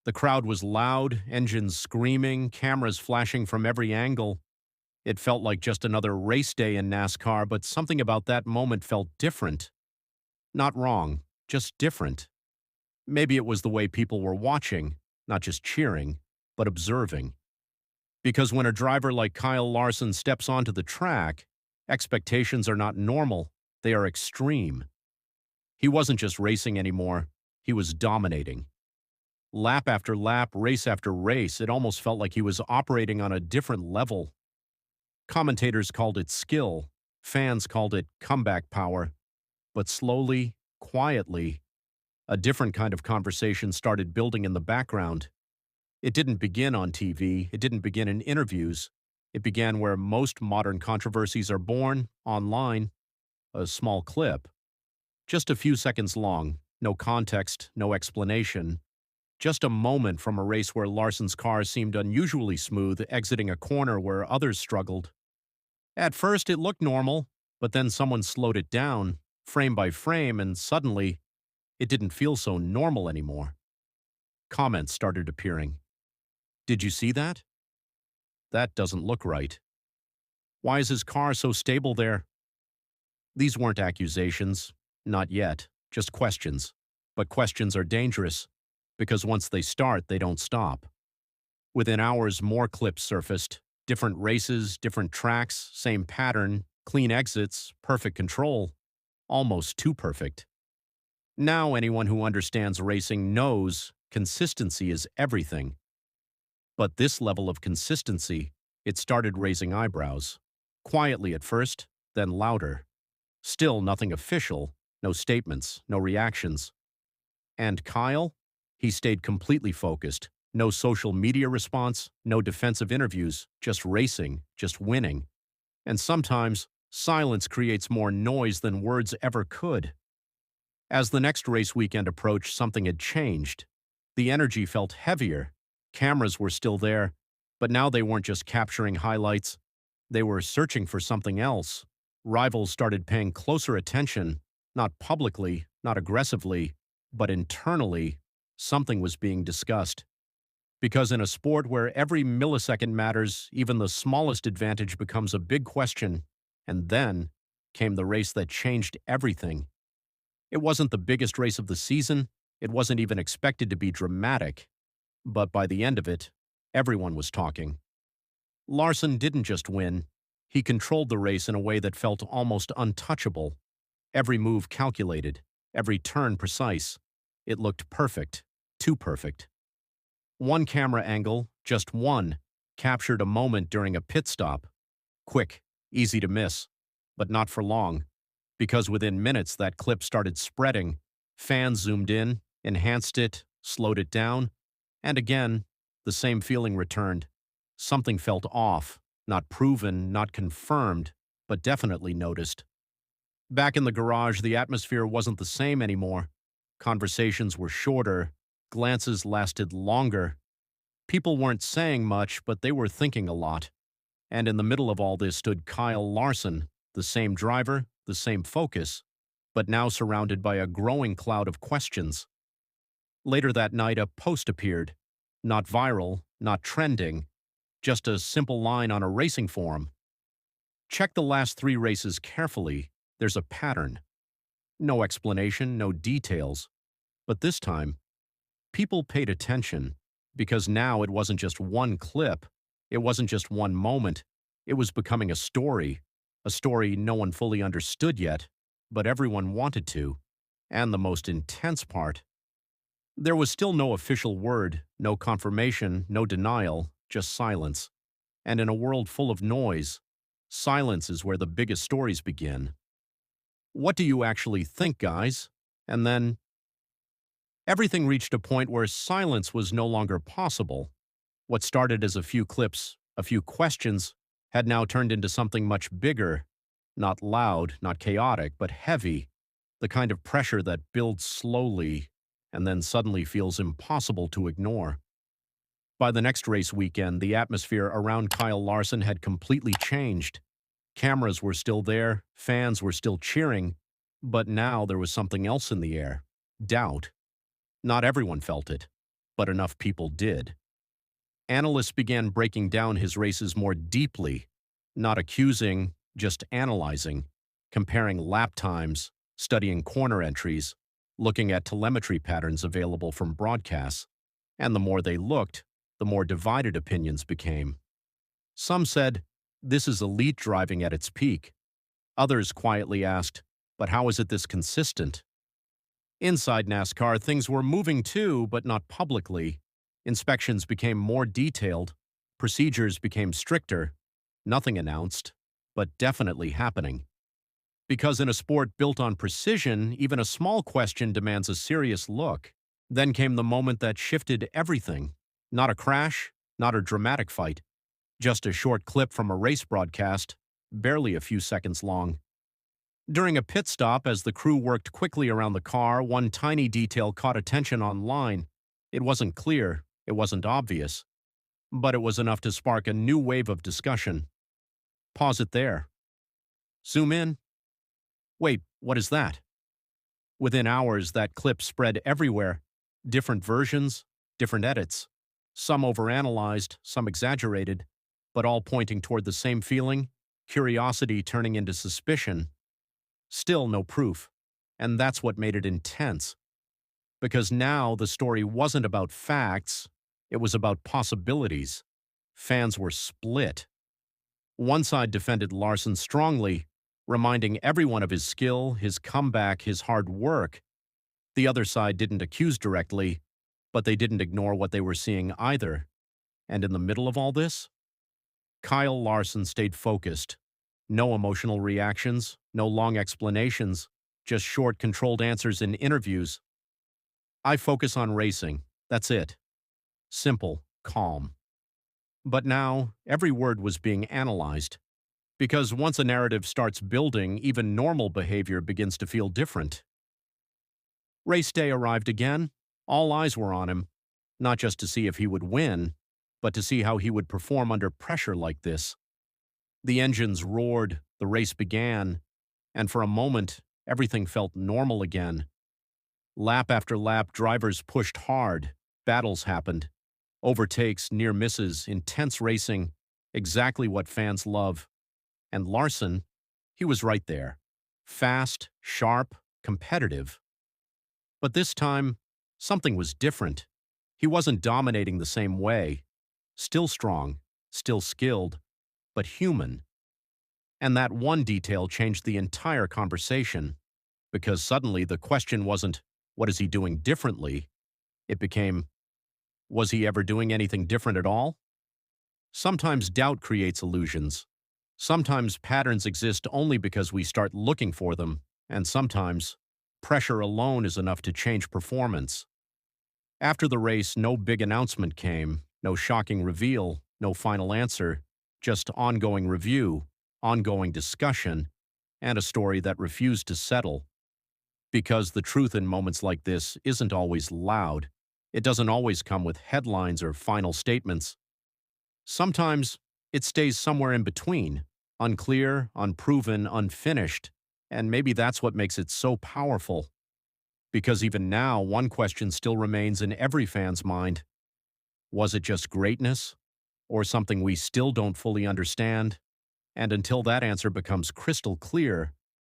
The crowd was loud, engines screaming, cameras flashing from every angle. It felt like just another race day in NASCAR, but something about that moment felt different. Not wrong, just different. Maybe it was the way people were watching, not just cheering, but observing. Because when a driver like Kyle Larson steps onto the track, expectations are not normal, they are extreme. He wasn't just racing anymore, he was dominating. Lap after lap, race after race, it almost felt like he was operating on a different level. Commentators called it skill, fans called it comeback power, but slowly, quietly, a different kind of conversation started building in the background. It didn't begin on TV, it didn't begin in interviews. It began where most modern controversies are born, online, a small clip. Just a few seconds long, no context, no explanation. Just a moment from a race where Larson's car seemed unusually smooth, exiting a corner where others struggled. At first, it looked normal, but then someone slowed it down, frame by frame, and suddenly, it didn't feel so normal anymore. Comments started appearing. Did you see that? That doesn't look right. Why is his car so stable there? These weren't accusations, not yet, just questions. But questions are dangerous, because once they start, they don't stop. Within hours, more clips surfaced. Different races, different tracks, same pattern, clean exits, perfect control, almost too perfect. Now anyone who understands racing knows consistency is everything. But this level of consistency, it started raising eyebrows. Quietly at first, then louder. Still nothing official, no statements, no reactions. And Kyle? He stayed completely focused. No social media response, no defensive interviews, just racing, just winning. And sometimes, silence creates more noise than words ever could. As the next race weekend approached, something had changed. The energy felt heavier. Cameras were still there, but now they weren't just capturing highlights. They were searching for something else. Rivals started paying closer attention, not publicly, not aggressively, but internally, something was being discussed. Because in a sport where every millisecond matters, even the smallest advantage becomes a big question. And then came the race that changed everything. It wasn't the biggest race of the season. It wasn't even expected to be dramatic. But by the end of it, everyone was talking. Larson didn't just win. He controlled the race in a way that felt almost untouchable. Every move calculated, every turn precise. It looked perfect, too perfect. One camera angle, just one, captured a moment during a pit stop. Quick, easy to miss, but not for long, because within minutes that clip started spreading. Fans zoomed in, enhanced it, slowed it down, and again, the same feeling returned. Something felt off, not proven, not confirmed, but definitely noticed. Back in the garage, the atmosphere wasn't the same anymore. Conversations were shorter, glances lasted longer. People weren't saying much, but they were thinking a lot. And in the middle of all this stood Kyle Larson, the same driver, the same focus, but now surrounded by a growing cloud of questions. Later that night, a post appeared. Not viral, not trending, just a simple line on a racing forum. Check the last 3 races carefully. There's a pattern. No explanation, no details. But this time, people paid attention, because now it wasn't just one clip, it wasn't just one moment, it was becoming a story no one fully understood yet, but everyone wanted to. And the most intense part, there was still no official word, no confirmation, no denial, just silence. And in a world full of noise, silence is where the biggest stories begin. What do you actually think, guys? And then everything reached a point where silence was no longer possible. What started as a few clips, a few questions, had now turned into something much bigger. Not loud, not chaotic, but heavy. The kind of pressure that builds slowly and then suddenly feels impossible to ignore. By the next race weekend, the atmosphere around Kyle Larson had completely changed. Cameras were still there, fans were still cheering, but now there was something else in the air. Doubt. Not everyone felt it. but enough people did. Analysts began breaking down his races more deeply, not accusing, just analyzing, comparing lap times, studying corner entries, looking at telemetry patterns available from broadcasts, and the more they looked, the more divided opinions became. Some said, "This is elite driving at its peak." Others quietly asked, "But how is it this consistent?" Inside NASCAR, things were moving too, but not publicly. Inspections became more detailed, procedures became stricter, nothing announced, but definitely happening. Because in a sport built on precision, even a small question demands a serious look. Then came the moment that shifted everything. Not a crash, not a dramatic fight, just a short clip from a race broadcast, barely a few seconds long. During a pit stop, as the crew worked quickly around the car, one tiny detail caught attention online. It wasn't clear, it wasn't obvious, but it was enough to spark a new wave of discussion. Pause it there. Zoom in. Wait, what is that? Within hours, that clip spread everywhere. Different versions, different edits. Some overanalyzed, some exaggerated, but all pointing toward the same feeling, curiosity turning into suspicion. Still no proof, and that's what made it intense. Because now the story wasn't about facts, it was about possibilities. Fans were split. One side defended Larson strongly, reminding everyone of his skill, his comeback, his hard work. The other side didn't accuse directly, but they didn't ignore what they were seeing either. And in the middle of all this, Kyle Larson stayed focused. No emotional reactions, no long explanations, just short, controlled answers in interviews. "I focus on racing. That's it." Simple, calm. But now, every word was being analyzed. Because once a narrative starts building, even normal behavior begins to feel different. Race day arrived again. All eyes were on him, not just to see if he would win, but to see how he would perform under pressure like this. The engines roared, the race began, and for a moment, everything felt normal again. Lap after lap, drivers pushed hard, battles happened. Overtakes, near misses, intense racing, exactly what fans love. And Larson, he was right there. Fast, sharp, competitive. But this time, something was different. He wasn't dominating the same way. Still strong, still skilled, but human. And that one detail changed the entire conversation, because suddenly the question wasn't, what is he doing differently? It became, was he ever doing anything different at all? Sometimes doubt creates illusions. Sometimes patterns exist only because we start looking for them, and sometimes pressure alone is enough to change performance. After the race, no big announcement came, no shocking reveal, no final answer, just ongoing review, ongoing discussion, and a story that refused to settle. Because the truth in moments like this isn't always loud. It doesn't always come with headlines or final statements. Sometimes it stays somewhere in between, unclear, unproven, unfinished, and maybe that's what makes it so powerful. Because even now, one question still remains in every fan's mind. Was it just greatness? Or something we still don't fully understand? And until that answer becomes crystal clear,